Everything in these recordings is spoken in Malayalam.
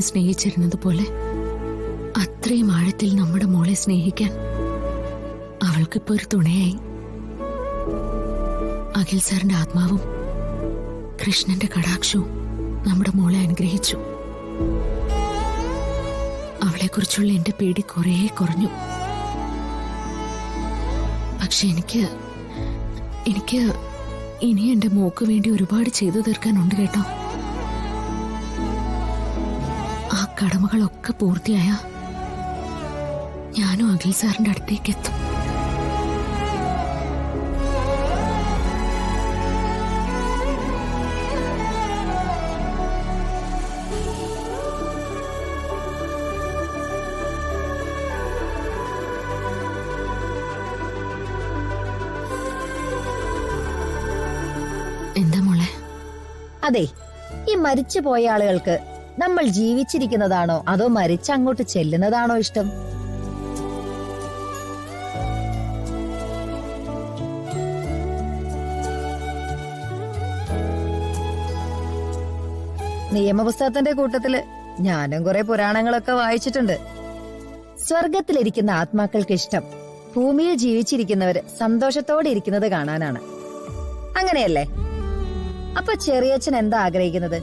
സ്നേഹിച്ചിരുന്നത് പോലെ അത്രയും ആഴത്തിൽ നമ്മുടെ മോളെ സ്നേഹിക്കാൻ അവൾക്കിപ്പോ ഒരു തുണയായി. അഖിൽ സാറിന്റെ ആത്മാവും കൃഷ്ണന്റെ കടാക്ഷവും നമ്മുടെ മോളെ അനുഗ്രഹിച്ചു. അവളെക്കുറിച്ചുള്ള എന്റെ പേടി കുറേ കുറഞ്ഞു. പക്ഷെ എനിക്ക് ഇനി എന്റെ മോക്ക് വേണ്ടി ഒരുപാട് ചെയ്തു തീർക്കാനുണ്ട് കേട്ടോ. ആ കടമകളൊക്കെ പൂർത്തിയായ ഞാനും അഖിൽ സാറിന്റെ അടുത്തേക്ക് എത്തും. എന്താ മോളെ? അതെ, ഈ മരിച്ചു പോയ ആളുകൾക്ക് നമ്മൾ ജീവിച്ചിരിക്കുന്നതാണോ അതോ മരിച്ചങ്ങോട്ട് ചെല്ലുന്നതാണോ ഇഷ്ടം? നിയമപുസ്തകത്തിന്റെ കൂട്ടത്തില് ഞാനും കുറെ പുരാണങ്ങളൊക്കെ വായിച്ചിട്ടുണ്ട്. സ്വർഗത്തിലിരിക്കുന്ന ആത്മാക്കൾക്ക് ഇഷ്ടം ഭൂമിയിൽ ജീവിച്ചിരിക്കുന്നവര് സന്തോഷത്തോടെ ഇരിക്കുന്നത് കാണാനാണ്. അങ്ങനെയല്ലേ? അപ്പൊ ചെറിയച്ഛൻ എന്താ ആഗ്രഹിക്കുന്നത്?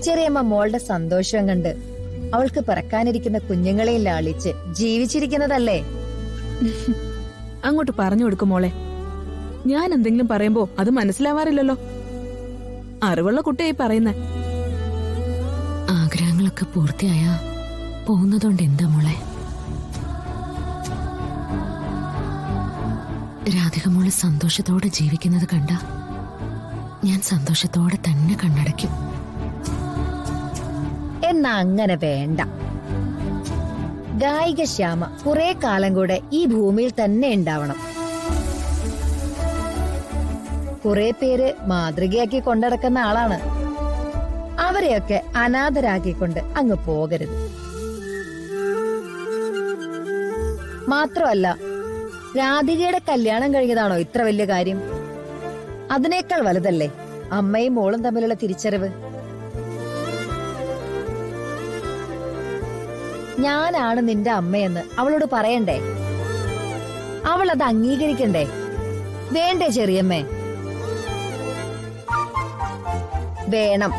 ചെറിയമ്മ മോളുടെ സന്തോഷം കണ്ട് അവൾക്ക് പിറക്കാനിരിക്കുന്ന കുഞ്ഞുങ്ങളെയും ലാളിച്ച് ജീവിച്ചിരിക്കുന്നതല്ലേ? അങ്ങോട്ട് പറഞ്ഞു കൊടുക്കും മോളെ. ഞാൻ എന്തെങ്കിലും പറയുമ്പോ അത് മനസ്സിലാവാറില്ലല്ലോ. അറിവുള്ള കുട്ടിയായി പറയുന്നേ. ആഗ്രഹങ്ങളൊക്കെ പൂർത്തിയായ പോകുന്നതുകൊണ്ട് എന്താ മോളെ? രാധിക മോള് സന്തോഷത്തോടെ ജീവിക്കുന്നത് കണ്ട ഞാൻ സന്തോഷത്തോടെ തന്നെ കണ്ണടയ്ക്കും. എന്നാ അങ്ങനെ വേണ്ട. ഗായിക ശ്യാമ കുറെ കാലം കൂടെ ഈ ഭൂമിയിൽ തന്നെ ഉണ്ടാവണം. കുറെ പേര് മാതൃകയാക്കി കൊണ്ടടക്കുന്ന ആളാണ്. അവരെയൊക്കെ അനാഥരാക്കിക്കൊണ്ട് അങ്ങ് പോകരുത്. മാത്രമല്ല, രാധികയുടെ കല്യാണം കഴിഞ്ഞതാണോ ഇത്ര വലിയ കാര്യം? അതിനേക്കാൾ വലുതല്ലേ അമ്മയും മോളും തമ്മിലുള്ള തിരിച്ചറിവ്? ഞാനാണ് നിന്റെ അമ്മയെന്ന് അവളോട് പറയണ്ടേ? അവൾ അത് അംഗീകരിക്കണ്ടേ? വേണ്ടേ ചെറിയമ്മേ? വേണം.